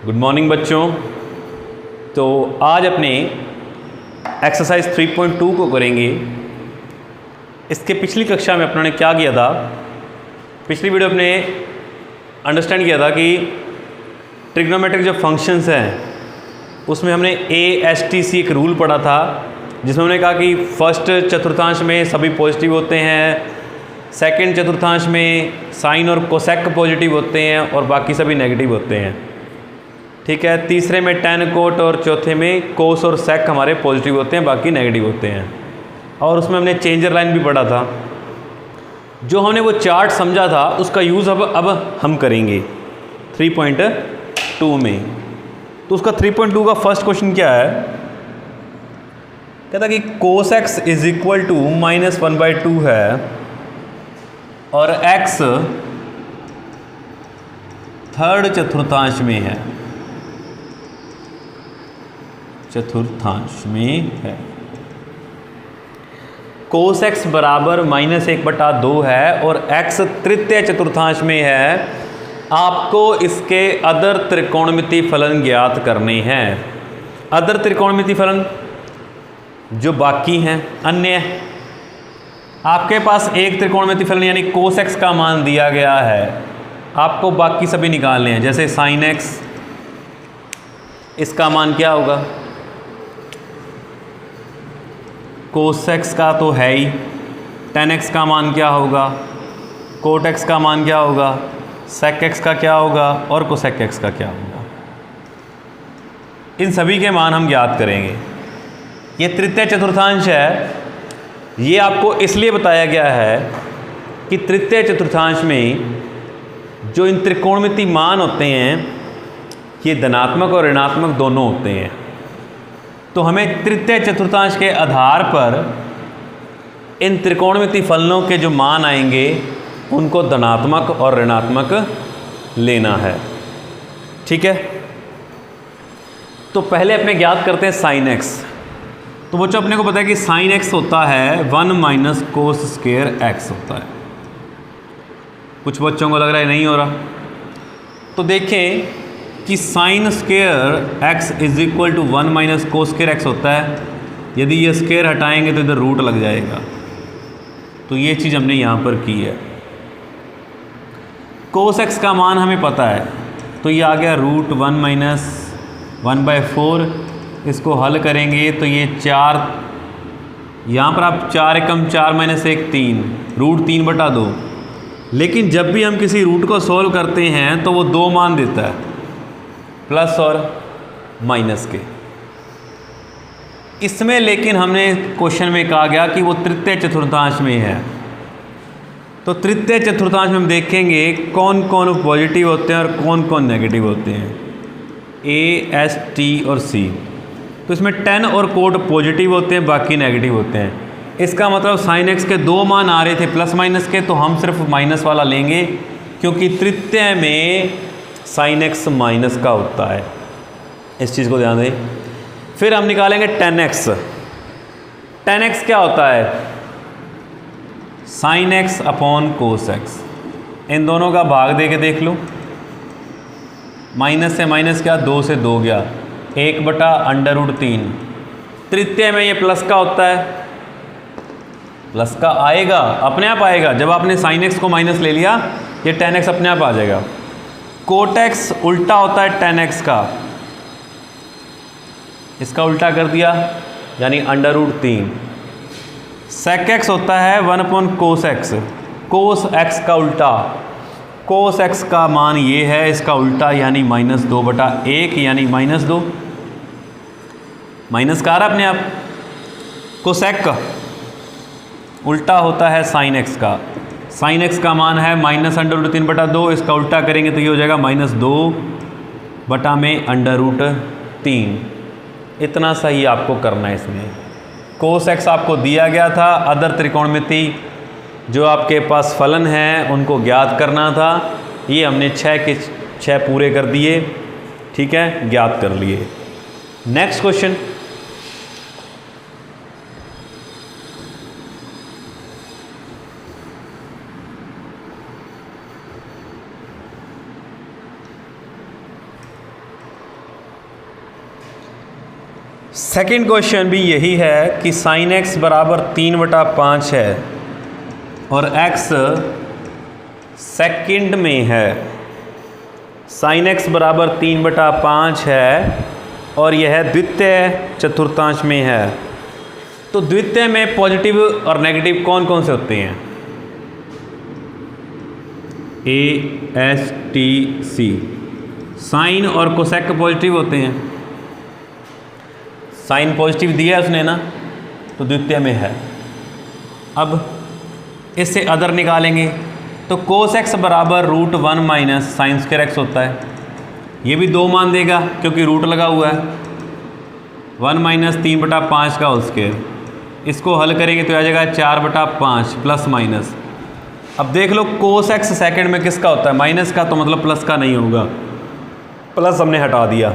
Good morning बच्चों। तो आज अपने एक्सरसाइज 3.2 को करेंगे। इसके पिछली कक्षा में अपनों ने क्या किया था, पिछली वीडियो अपने अंडरस्टैंड किया था कि ट्रिग्नोमेट्रिक जो फंक्शंस हैं उसमें हमने ASTC एक रूल पढ़ा था, जिसमें हमने कहा कि फर्स्ट चतुर्थांश में सभी पॉजिटिव होते हैं, सेकंड चतुर्थांश में साइन और कोसेक पॉजिटिव होते हैं और बाकी सभी नेगेटिव होते हैं। ठीक है, तीसरे में टेन कोट और चौथे में कोस और सेक हमारे पॉजिटिव होते हैं, बाकी नेगेटिव होते हैं। और उसमें हमने चेंजर लाइन भी पढ़ा था। जो हमने वो चार्ट समझा था उसका यूज़ अब हम करेंगे 3.2 में। तो उसका 3.2 का फर्स्ट क्वेश्चन क्या है, कहता कि cos x is equal to -1/2 है और x थर्ड चतुर्थांश में है, चतुर्थांश में है। कोस एक्स बराबर -1/2 है और x तृतीय चतुर्थांश में है। आपको इसके अदर त्रिकोणमिति फलन ज्ञात करने हैं। अदर त्रिकोणमिति फलन जो बाकी हैं, अन्य, आपके पास एक त्रिकोणमिति फलन यानी कोस एक्स का मान दिया गया है, आपको बाकी सभी निकालने हैं। जैसे साइन एक्स, इसका मान क्या होगा, कोस एक्स का तो है ही, टेन एक्स का मान क्या होगा, कोट एक्स का मान क्या होगा, सेक एक्स का क्या होगा और कोसेक एक्स का क्या होगा। इन सभी के मान हम ज्ञात करेंगे। ये तृतीय चतुर्थांश है। ये आपको इसलिए बताया गया है कि तृतीय चतुर्थांश में जो इन त्रिकोणमिति मान होते हैं ये धनात्मक और ऋणात्मक दोनों होते हैं। तो हमें तृतीय चतुर्थांश के आधार पर इन त्रिकोणमिति फलनों के जो मान आएंगे उनको धनात्मक और ऋणात्मक लेना है। ठीक है, तो पहले अपने ज्ञात करते हैं साइन एक्स। तो बच्चों अपने को पता है कि साइन एक्स होता है 1 - कोस स्क्वायर एक्स होता है। कुछ बच्चों को लग रहा है नहीं हो रहा, तो देखें कि sine square x is equal to 1 - cos square x होता है। यदि ये स्क्वायर हटाएंगे तो इधर रूट लग जाएगा। तो ये चीज़ हमने यहाँ पर की है। कोस एक्स का मान हमें पता है, तो ये आ गया √1 - 1/4। इसको हल करेंगे तो ये 4, यहाँ पर आप 4 एकम 4 - 1 3, √3/2। लेकिन जब भी हम किसी रूट को सॉल्व करते हैं तो वो दो मान देता है, प्लस और माइनस के। इसमें लेकिन हमने क्वेश्चन में कहा गया कि वो तृतीय चतुर्थांश में है। तो तृतीय चतुर्थांश में हम देखेंगे कौन कौन पॉजिटिव होते हैं और कौन कौन नेगेटिव होते हैं, A, S, T और C। तो इसमें टेन और कोट पॉजिटिव होते हैं, बाकी नेगेटिव होते हैं। इसका मतलब साइन एक्स के दो मान आ रहे थे प्लस माइनस के, तो हम सिर्फ माइनस वाला लेंगे क्योंकि तृतीय में साइन एक्स माइनस का होता है। इस चीज़ को ध्यान दें। फिर हम निकालेंगे टेन एक्स। टेन एक्स क्या होता है, sine x upon cos x. इन दोनों का भाग दे के देख लो, माइनस से माइनस क्या, 2 से 2 गया, 1/√3। तृतीय में ये प्लस का होता है, प्लस का आएगा, अपने आप आएगा। जब आपने साइन एक्स को माइनस ले लिया ये टेन एक्स अपने आप आ जाएगा। कोट एक्स उल्टा होता है टेन एक्स का, इसका उल्टा कर दिया यानी √3। सेक एक्स होता है 1/कोस एक्स, कोस एक्स का उल्टा, कोस एक्स का मान ये है, इसका उल्टा यानी -2/1 यानी -2। माइनस का आ रहा अपने आप। कोसेक का उल्टा होता है साइन एक्स का, साइन एक्स का मान है -√3/2, इसका उल्टा करेंगे तो ये हो जाएगा -2/√3। इतना सही आपको करना है इसमें। कोस एक्स आपको दिया गया था, अदर त्रिकोणमिति जो आपके पास फलन हैं उनको ज्ञात करना था। ये हमने 6 के 6 पूरे कर दिए। ठीक है, ज्ञात कर लिए। नेक्स्ट क्वेश्चन, सेकंड क्वेश्चन भी यही है कि साइन एक्स बराबर 3/5 है और एक्स सेकंड में है। साइन एक्स बराबर 3/5 है और यह द्वितीय चतुर्थांश में है। तो द्वितीय में पॉजिटिव और नेगेटिव कौन कौन से होते हैं? ASTC साइन और कोसेक पॉजिटिव होते हैं। साइन पॉजिटिव दिया उसने ना, तो द्वितीय में है। अब इससे अदर निकालेंगे तो कोस एक्स बराबर √1 माइनस साइन स्क्वायर एक्स होता है। ये भी 2 मान देगा क्योंकि रूट लगा हुआ है। 1 माइनस 3/5 का होल स्क्वायर, इसको हल करेंगे तो आ जाएगा 4/5 प्लस माइनस। अब देख लो कोस एक्स सेकंड में किसका होता है? माइनस का, तो मतलब प्लस का नहीं होगा, प्लस हमने हटा दिया।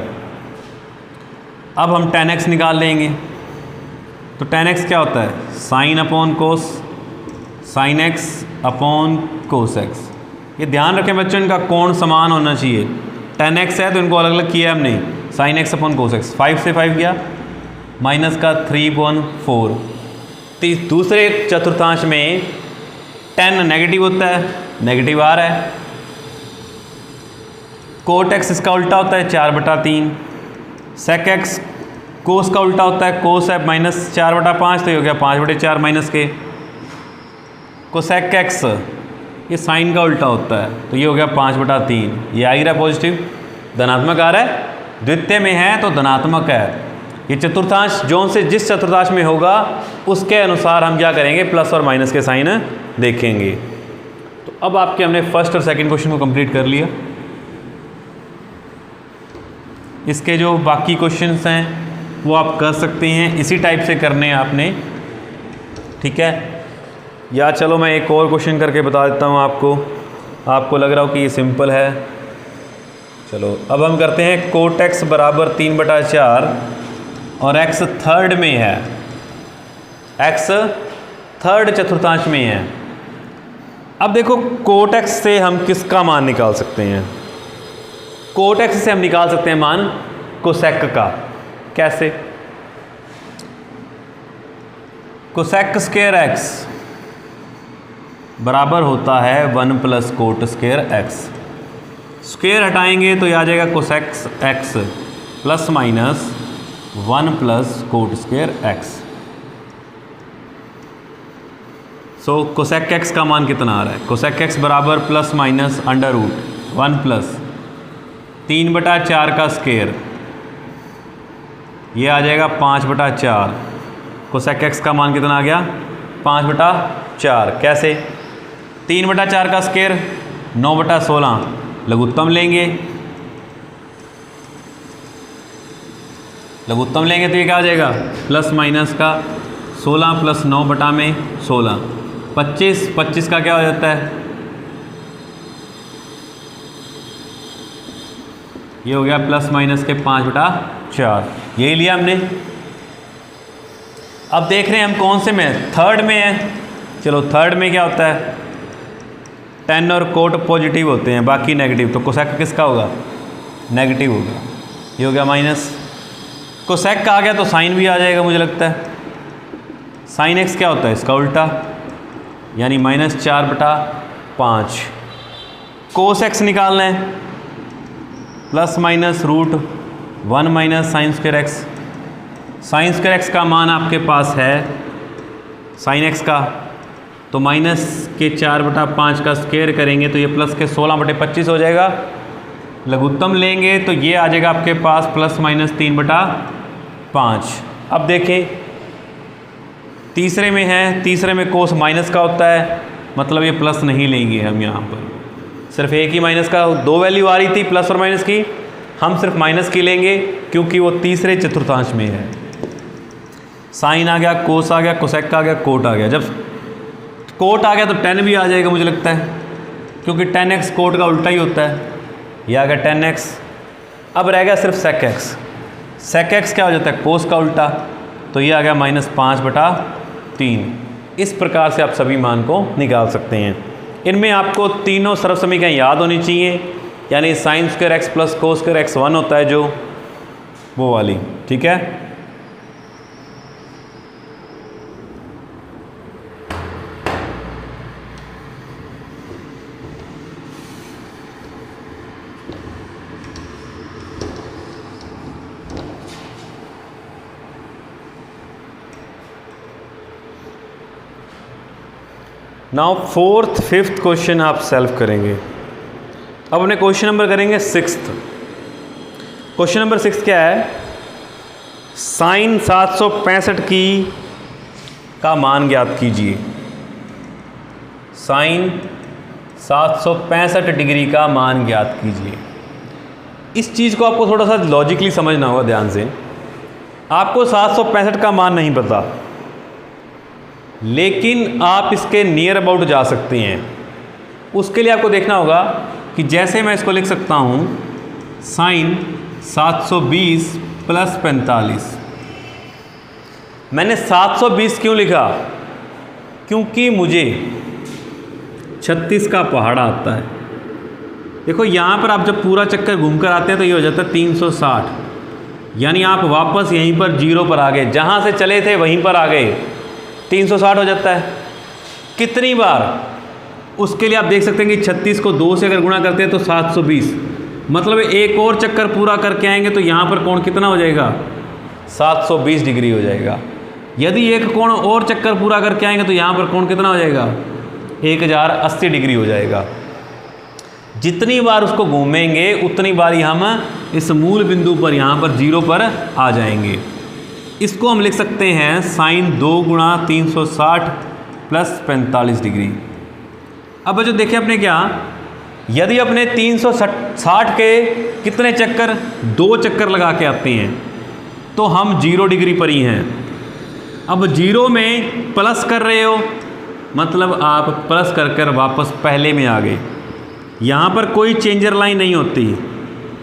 अब हम tan x निकाल लेंगे तो tan x क्या होता है? Sine upon cos, sine x upon cos x। ये ध्यान रखें बच्चों, इनका कोण समान होना चाहिए। tan x है तो इनको अलग अलग किया हमने, sine x upon cos x। 5 से 5 गया, माइनस का 3/4। दूसरे चतुर्थांश में tan नेगेटिव होता है, नेगेटिव आ रहा है। कोट x इसका उल्टा होता है 4/3। सेक एक्स कोस का उल्टा होता है, कोस है माइनस 4/5, तो ये हो गया 5/4 माइनस के। कोसेक एक्स ये साइन का उल्टा होता है, तो ये हो गया 5/3। ये आ ही रहा पॉजिटिव, धनात्मक आ रहा है, द्वितीय में है तो धनात्मक है। ये चतुर्थांश जोन से जिस चतुर्थांश में होगा उसके अनुसार हम क्या करेंगे, प्लस और माइनस के साइन देखेंगे। तो अब आपके हमने फर्स्ट और सेकंड क्वेश्चन को कंप्लीट कर लिया। इसके जो बाकी क्वेश्चंस हैं वो आप कर सकते हैं, इसी टाइप से करने हैं आपने, ठीक है। या चलो मैं एक और क्वेश्चन करके बता देता हूँ आपको लग रहा हो कि ये सिंपल है। चलो अब हम करते हैं कोट एक्स बराबर 3/4 और एक्स थर्ड में है, एक्स थर्ड चतुर्थांश में है। अब देखो कोट एक्स से हम किसका मान निकाल सकते हैं? कोट एक्स से हम निकाल सकते हैं मान कोसेक का। कैसे? कोसेक स्क्वायर एक्स बराबर होता है 1 plus cot square x. Square हटाएंगे तो ये आ जाएगा cosec x plus minus 1 plus cot square x. So cosec x का मान कितना आ रहा है? कोसेक एक्स बराबर प्लस माइनस √1 प्लस 3/4 का स्क्वायर, ये आ जाएगा 5/4। कोसेक एक्स का मान कितना आ गया? 5/4। कैसे? 3/4 का स्क्वायर 9/16, लघुत्तम लेंगे, लघुत्तम लेंगे तो ये क्या आ जाएगा? प्लस माइनस का 16 प्लस 9/16, 25 का क्या हो जाता है? ये हो गया प्लस माइनस के 5/4, यही लिया हमने। अब देख रहे हैं हम कौन से में, थर्ड में है। चलो थर्ड में क्या होता है? tan और कोट पॉजिटिव होते हैं, बाकी नेगेटिव, तो कोसेक किसका होगा? नेगेटिव होगा। ये हो गया माइनस, कोसेक का आ गया तो साइन भी आ जाएगा मुझे लगता है। साइन एक्स क्या होता है? इसका उल्टा, यानी -4/5। कोस एक्स निकालना है, plus minus √1 minus sign square x. Sign square x का मान आपके पास है साइन एक्स का, तो माइनस के 4/5 का स्क्वायर करेंगे तो ये प्लस के 16/25 हो जाएगा। लघुत्तम लेंगे तो ये आ जाएगा आपके पास प्लस माइनस 3/5। अब देखें तीसरे में है, तीसरे में कोस माइनस का होता है, मतलब ये प्लस नहीं लेंगे हम यहाँ पर, सिर्फ एक ही माइनस का, 2 वैल्यू आ रही थी प्लस और माइनस की, हम सिर्फ माइनस की लेंगे क्योंकि वो तीसरे चतुर्थांश में है। साइन आ गया, कोस आ गया, कोसेक आ गया, कोट आ गया। जब कोट आ गया तो tan भी आ जाएगा मुझे लगता है, क्योंकि tan x कोट का उल्टा ही होता है। यह आ गया tan x। अब रह गया सिर्फ sec x। sec x क्या हो जाता है? कोस का उल्टा, तो ये आ गया -5/3। इस प्रकार से आप सभी मान को निकाल सकते हैं। इनमें आपको तीनों सर्व समीकरण याद होनी चाहिए, यानी sign square x plus cos square x 1 होता है जो, वो वाली, ठीक है। नाउ फोर्थ फिफ्थ क्वेश्चन आप सॉल्व करेंगे। अब अपने क्वेश्चन नंबर करेंगे सिक्स्थ। क्वेश्चन नंबर सिक्स क्या है, साइन 765 की का मान ज्ञात कीजिए। साइन 765 डिग्री का मान ज्ञात कीजिए। इस चीज़ को आपको थोड़ा सा लॉजिकली समझना होगा ध्यान से। आपको 765 का मान नहीं पता, लेकिन आप इसके नियर अबाउट जा सकते हैं। उसके लिए आपको देखना होगा कि जैसे मैं इसको लिख सकता हूँ साइन 720 प्लस 45। मैंने 720 क्यों लिखा? क्योंकि मुझे 36 का पहाड़ा आता है। देखो यहाँ पर आप जब पूरा चक्कर घूमकर आते हैं तो ये हो जाता है 360, यानी आप वापस यहीं पर जीरो पर आ गए, जहाँ से चले थे वहीं पर आ गए, 360 हो जाता है। कितनी बार? उसके लिए आप देख सकते हैं कि 36 को 2 से अगर गुणा करते हैं तो 720, मतलब एक और चक्कर पूरा करके आएंगे तो यहाँ पर कोण कितना हो जाएगा? 720 डिग्री हो जाएगा। यदि एक कोण और चक्कर पूरा करके आएंगे तो यहाँ पर कोण कितना हो जाएगा? 1080 डिग्री हो जाएगा। जितनी बार उसको घूमेंगे उतनी बार ही हम इस मूल बिंदु पर यहाँ पर जीरो पर आ जाएंगे। इसको हम लिख सकते हैं साइन 2 गुणा 360 प्लस 45 डिग्री। अब जो देखें अपने क्या, यदि अपने 360 के कितने चक्कर? 2 चक्कर लगा के आते हैं तो हम 0 डिग्री पर ही हैं। अब 0 में प्लस कर रहे हो, मतलब आप प्लस कर कर वापस पहले में आ गए। यहाँ पर कोई चेंजर लाइन नहीं होती,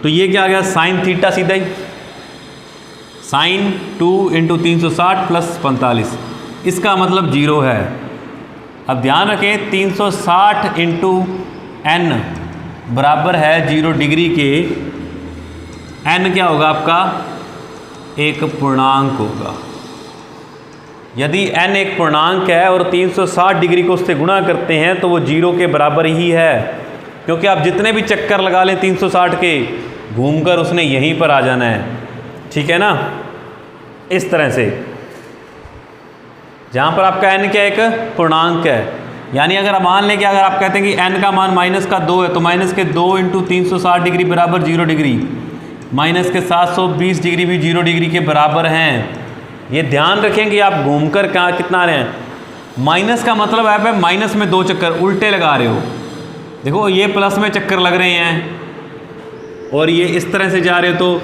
तो ये क्या आ गया? साइन थीटा सीधा ही साइन 2 इंटू 360 प्लस 45, इसका मतलब 0 है। अब ध्यान रखें 360 इंटू एन बराबर है 0 डिग्री के। एन क्या होगा आपका? एक पूर्णांक होगा। यदि n एक पूर्णांक है और 360 डिग्री को उससे गुणा करते हैं तो वो 0 के बराबर ही है, क्योंकि आप जितने भी चक्कर लगा लें 360 के, घूमकर उसने यहीं पर आ जाना है। ठीक है ना? इस तरह से जहाँ पर आपका n क्या एक पूर्णांक है, यानी अगर मान लें कि अगर आप कहते हैं कि n का मान माइनस का 2 है तो माइनस के 2 इंटू 360 डिग्री बराबर 0 डिग्री, माइनस के 720 डिग्री भी 0 डिग्री के बराबर हैं। ये ध्यान रखें कि आप घूमकर कहाँ कितना आ रहे हैं। माइनस का मतलब आप माइनस में 2 चक्कर उल्टे लगा रहे हो। देखो ये प्लस में चक्कर लग रहे हैं और ये इस तरह से जा रहे हो तो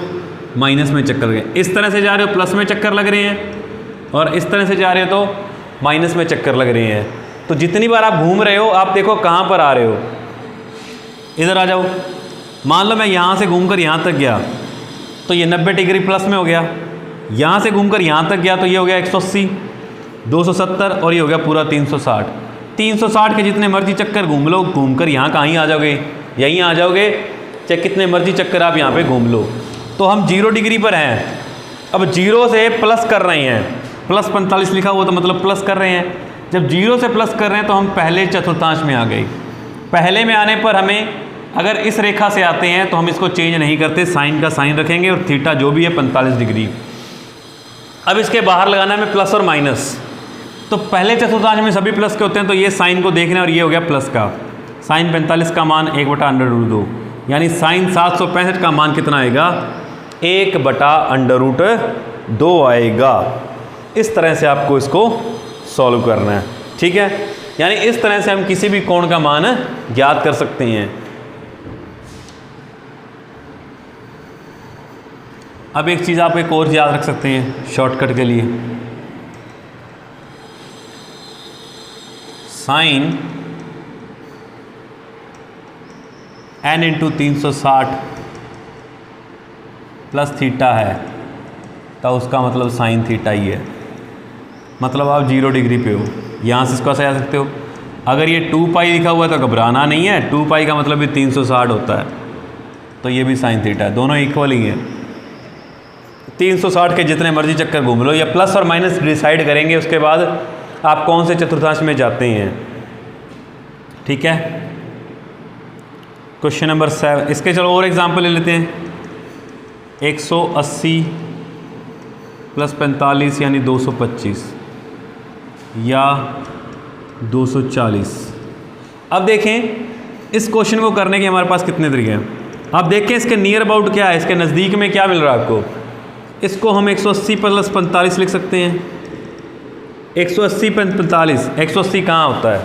माइनस में चक्कर लग रहे हैं, इस तरह से जा रहे हो प्लस में चक्कर लग रहे हैं, और इस तरह से जा रहे हो तो माइनस में चक्कर लग रहे हैं। तो जितनी बार आप घूम रहे हो आप देखो कहाँ पर आ रहे हो। इधर आ जाओ। मान लो मैं यहाँ से घूमकर यहाँ तक गया तो ये 90 डिग्री प्लस में हो गया। यहाँ से घूमकर यहाँ तक गया तो ये हो गया 180, 270 और ये हो गया पूरा 360। 360 के जितने मर्जी चक्कर घूम लो, घूमकर यहाँ कहाँ ही आ जाओगे, यहीं आ जाओगे, चाहे कितने मर्जी चक्कर आप यहाँ पे घूम लो। तो हम 0 डिग्री पर हैं। अब 0 से प्लस कर रहे हैं, प्लस 45 लिखा हुआ तो मतलब प्लस कर रहे हैं। जब 0 से प्लस कर रहे हैं तो हम पहले चतुर्थांश में आ गए। पहले में आने पर हमें अगर इस रेखा से आते हैं तो हम इसको चेंज नहीं करते, साइन का साइन रखेंगे और थीटा जो भी है 45 डिग्री। अब इसके बाहर लगाना है प्लस और माइनस, तो पहले चतुर्थांश में सभी प्लस के होते हैं तो ये साइन को देखना और ये हो गया प्लस का। साइन 45 का मान 1/√2, यानी साइन 765 का मान कितना आएगा? 1/√2 आएगा। इस तरह से आपको इसको सॉल्व करना है। ठीक है, यानी इस तरह से हम किसी भी कोण का मान ज्ञात कर सकते हैं। अब एक चीज़ आप एक और याद रख सकते हैं शॉर्टकट के लिए, sine n into 360 plus theta है तो उसका मतलब साइन थीटा ही है। मतलब आप 0 डिग्री पे हो, यहाँ से इसको ऐसे आ सकते हो। अगर ये 2 पाई लिखा हुआ है तो घबराना नहीं है, 2 पाई का मतलब भी 360 होता है, तो ये भी साइन थीटा है, दोनों इक्वल ही हैं। 360 के जितने मर्जी चक्कर घूम लो, या प्लस और माइनस डिसाइड करेंगे उसके बाद आप कौन से चतुर्थांश में जाते हैं। ठीक है, क्वेश्चन नंबर 7। इसके चलो और एग्जाम्पल ले लेते हैं। 180 प्लस 45 यानी 225, या 240। अब देखें इस क्वेश्चन को करने के हमारे पास कितने तरीके हैं। अब देखें इसके नियर अबाउट क्या है, इसके नज़दीक में क्या मिल रहा है आपको। इसको हम 180 + 45 लिख सकते हैं। 180 + 45, 180 कहाँ होता है,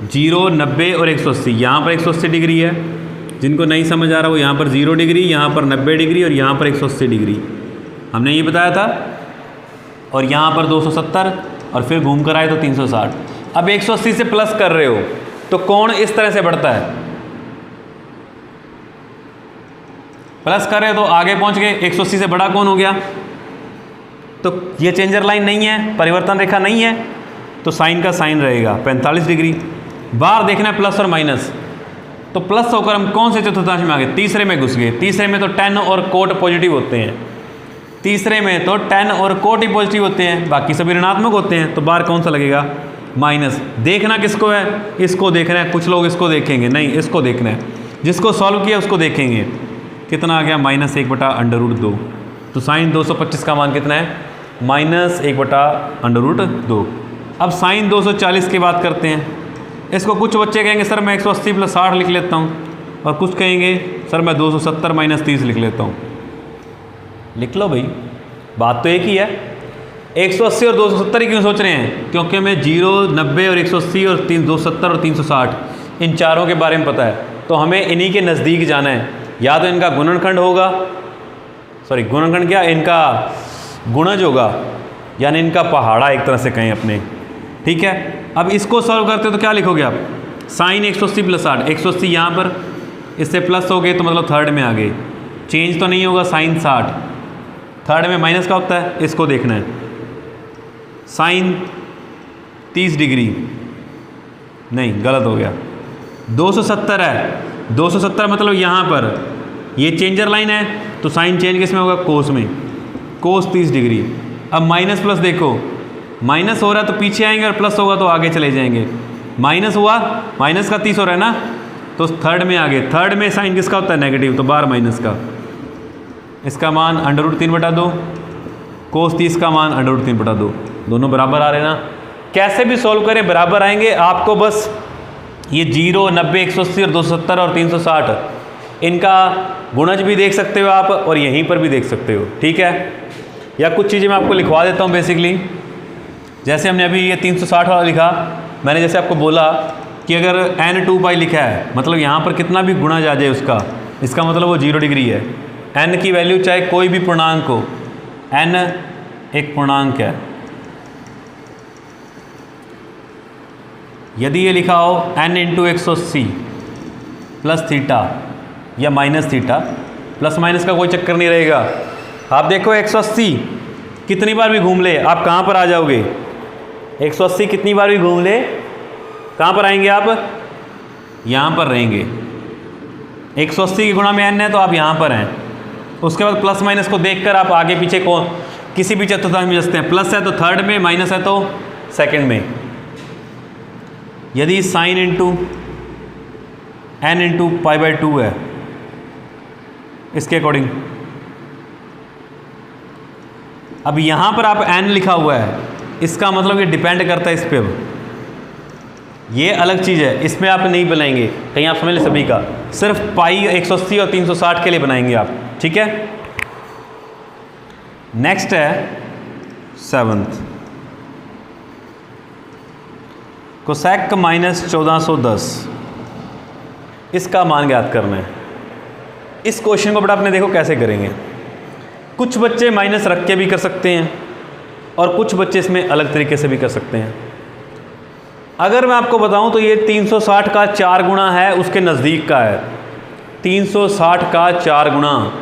0, 90 और 180। यहाँ पर 180 डिग्री है, जिनको नहीं समझ आ रहा वो यहाँ पर 0 डिग्री, यहाँ पर 90 डिग्री और यहाँ पर 180 डिग्री हमने ये बताया था। और यहाँ पर 270 और फिर घूम कर आए तो 360। अब 180 से प्लस कर रहे हो तो कोण इस तरह से बढ़ता है, प्लस कर रहे हो तो आगे पहुँच गए, 180 से बड़ा कोण हो गया। तो ये चेंजर लाइन नहीं है, परिवर्तन रेखा नहीं है, तो साइन का साइन रहेगा 45 डिग्री। बाहर देखना है प्लस और माइनस, तो प्लस होकर हम कौन से चतुर्थांश में आ गए, तीसरे में घुस गए। तीसरे में तो tan और कोट पॉजिटिव होते हैं, तीसरे में तो tan और कोट ही पॉजिटिव होते हैं, बाकी सभी ऋणात्मक होते हैं। तो बाहर कौन सा लगेगा, माइनस। देखना किसको है, इसको देखना है। कुछ लोग इसको देखेंगे, नहीं इसको देखना है, जिसको सॉल्व किया उसको देखेंगे। कितना आ गया, -1/√2। तो साइन 225 का मान कितना है, -1/√2। अब साइन 240 की बात करते हैं। इसको कुछ बच्चे कहेंगे सर मैं 180 + 60 लिख लेता हूँ, और कुछ कहेंगे सर मैं 270 - 30 लिख लेता हूँ। लिख लो भाई, बात तो एक ही है। 180 और 270 ही क्यों सोच रहे हैं, क्योंकि हमें 0, 90 और 180 और 270 और 360 इन चारों के बारे में पता है। तो हमें इन्हीं के नज़दीक जाना है। या तो इनका गुणनखंड होगा, सॉरी गुणनखंड क्या, इनका गुणज होगा, यानी इनका पहाड़ा एक तरह से कहें अपने, ठीक है। अब इसको सॉल्व करते हो तो क्या लिखोगे आप, साइन 180 + 60, 180 यहाँ पर, इससे प्लस हो गए तो मतलब थर्ड में आ गए, चेंज तो नहीं होगा। साइन 60 थर्ड में माइनस का होता है, इसको देखना है। साइन 30 डिग्री, नहीं गलत हो गया, 270 है। 270 मतलब यहाँ पर ये चेंजर लाइन है, तो साइन चेंज किस में होगा, कोस में, कोस 30 डिग्री। अब माइनस प्लस देखो, माइनस हो रहा है तो पीछे आएंगे और प्लस होगा तो आगे चले जाएंगे। माइनस हुआ, माइनस का 30 हो रहा है ना, तो थर्ड में आ गए। थर्ड में साइन किसका होता है, नेगेटिव, तो बार माइनस का। इसका मान √3/2, कोस 30 का मान √3/2, दोनों बराबर आ रहे ना। कैसे भी सॉल्व करें बराबर आएंगे। आपको बस ये 0, 90, 180 और 270 और 360 इनका गुणज भी देख सकते हो आप, और यहीं पर भी देख सकते हो, ठीक है। या कुछ चीज़ें मैं आपको लिखवा देता हूँ बेसिकली। जैसे हमने अभी ये 360 वाला लिखा, मैंने जैसे आपको बोला कि अगर n2π लिखा है, मतलब यहाँ पर कितना भी गुणज आ जाए उसका, इसका मतलब वो 0 डिग्री है। n की वैल्यू चाहे कोई भी पूर्णांक हो, n एक पूर्णांक है। यदि ये लिखा हो n × 180 + थीटा या -θ, प्लस माइनस का कोई चक्कर नहीं रहेगा। आप देखो 180 कितनी बार भी घूम ले, आप कहाँ पर आ जाओगे। 180 कितनी बार भी घूम ले, कहाँ पर आएंगे आप, यहाँ पर रहेंगे। 180 की गुणा में n है तो आप यहाँ पर हैं। उसके बाद प्लस माइनस को देखकर आप आगे पीछे को किसी भी चतुर्थांश में जसते हैं। प्लस है तो थर्ड में, माइनस है तो सेकंड में। यदि साइन इंटू n × π/2 है, इसके अकॉर्डिंग, अब यहाँ पर आप n लिखा हुआ है, इसका मतलब ये डिपेंड करता है इस पे। ये अलग चीज़ है, इसमें आप नहीं बनाएंगे, कहीं आप समझ लें सभी का, सिर्फ पाई 180 और 360 के लिए बनाएंगे आप, ठीक है। नेक्स्ट है 7th, कोसेक -1410, इसका मान ज्ञात करना है। इस क्वेश्चन को बड़ा अपने देखो कैसे करेंगे। कुछ बच्चे माइनस रख के भी कर सकते हैं और कुछ बच्चे इसमें अलग तरीके से भी कर सकते हैं। अगर मैं आपको बताऊं तो ये 360 का 4 गुणा है, उसके नज़दीक का है। 360 का 4 गुणा,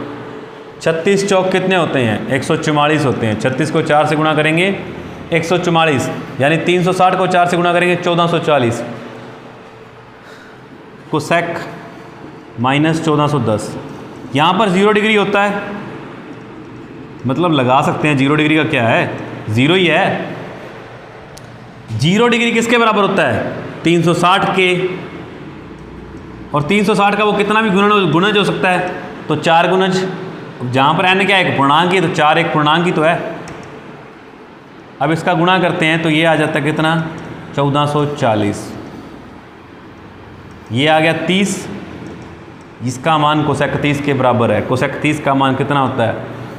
36 चौक कितने होते हैं, 144 होते हैं। 36 को 4 से गुणा करेंगे 144, यानी 360 को 4 से गुणा करेंगे 1440। कोसेक -1410, यहाँ पर 0 डिग्री होता है, मतलब लगा सकते हैं 0 डिग्री का क्या है, 0 ही है। 0 डिग्री किसके बराबर होता है, 360 के, और 360 का वो कितना भी गुणज हो सकता है, तो 4 गुणज, जहाँ पर n क्या है, एक पूर्णांक ही, तो 4 एक पूर्णांक ही तो है। अब इसका गुणा करते हैं तो ये आ जाता है कितना, 1440। ये आ गया 30, इसका मान कोसेक 30 के बराबर है। कोसेक 30 का मान कितना होता है?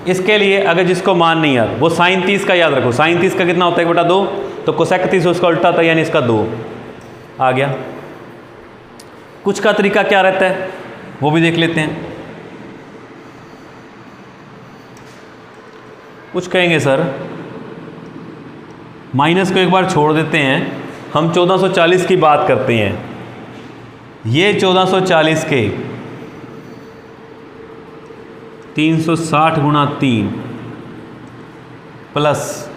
इसके लिए अगर जिसको मान नहीं याद, वो साइन 30 का याद रखो। साइन 30 का कितना होता है? 1/2। तो कोसेक 30 उसका उल्टा था, यानी इसका 2 आ गया। कुछ का तरीका क्या रहता है वो भी देख लेते हैं। कुछ कहेंगे सर माइनस को एक बार छोड़ देते हैं, हम 1440 की बात करते हैं। ये 1440 के 360 गुणा 3 प्लस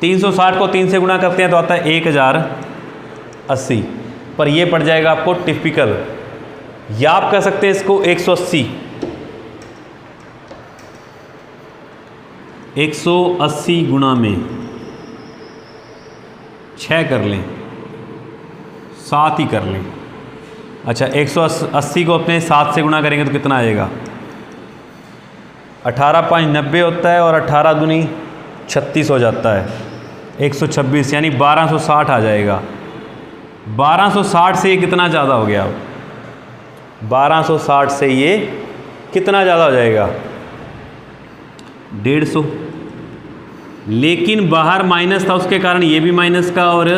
360 को 3 से गुणा करते हैं तो आता है 1080, पर ये पड़ जाएगा आपको टिपिकल, या आप कह सकते हैं इसको 180 गुणा में 6 कर लें, 7 ही कर लें। अच्छा 180 को अपने 7 से गुणा करेंगे तो कितना आएगा? 18 5 90 होता है, और 18 दूनी 36 हो जाता है, 126, यानी 1260 आ जाएगा। 1260 से ये कितना ज़्यादा हो गया? 1260 से ये कितना ज़्यादा हो जाएगा? 150। लेकिन बाहर माइनस था, उसके कारण ये भी माइनस का और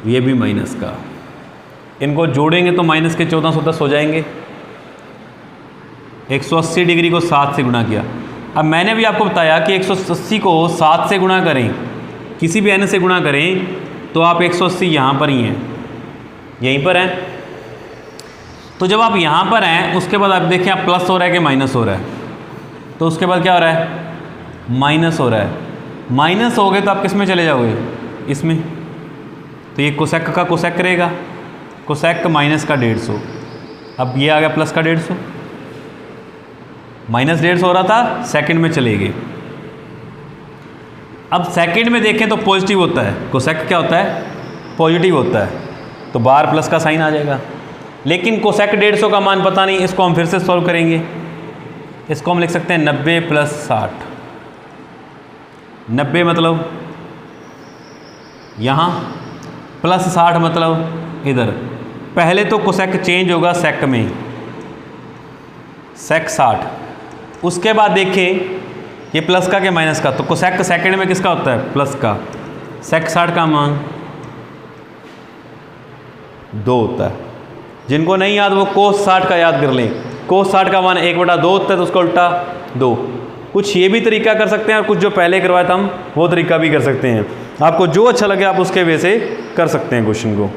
ये भी माइनस का, इनको जोड़ेंगे तो माइनस के 1410 हो जाएंगे। 180 डिग्री को 7 से गुणा किया। अब मैंने भी आपको बताया कि 180 को 7 से गुणा करें, किसी भी n से गुणा करें, तो आप 180 यहाँ पर ही हैं, यहीं पर हैं। तो जब आप यहाँ पर हैं, उसके बाद आप देखें आप प्लस हो रहा है कि माइनस हो रहा है, तो उसके बाद क्या हो रहा है? माइनस हो रहा है। माइनस हो गए तो आप किस में चले जाओगे? इसमें। तो ये कोसेक का कोसेक रहेगा, कोसेक माइनस का 150। अब ये आ गया प्लस का 150, माइनस 150 हो रहा था, सेकंड में चले गए। अब सेकंड में देखें तो पॉजिटिव होता है, कोसेक क्या होता है? पॉजिटिव होता है, तो बाहर प्लस का साइन आ जाएगा। लेकिन कोसेक 150 का मान पता नहीं, इसको हम फिर से सॉल्व करेंगे। इसको हम लिख सकते हैं 90 + 60। 90 मतलब यहाँ, प्लस 60 मतलब इधर। पहले तो कोसेक चेंज होगा सेक में, सेक 60। उसके बाद देखें ये प्लस का क्या माइनस का, तो कोसेक सेकंड में किसका होता है? प्लस का। सेक 60 का मान 2 होता है। जिनको नहीं याद वो कोस 60 का याद कर लें। कोस 60 का मान 1/2 होता है, तो उसका उल्टा 2। कुछ ये भी तरीका कर सकते हैं, और कुछ जो पहले करवाया था हम वो तरीका भी कर सकते हैं। आपको जो अच्छा लगे आप उसके वे से कर सकते हैं क्वेश्चन को।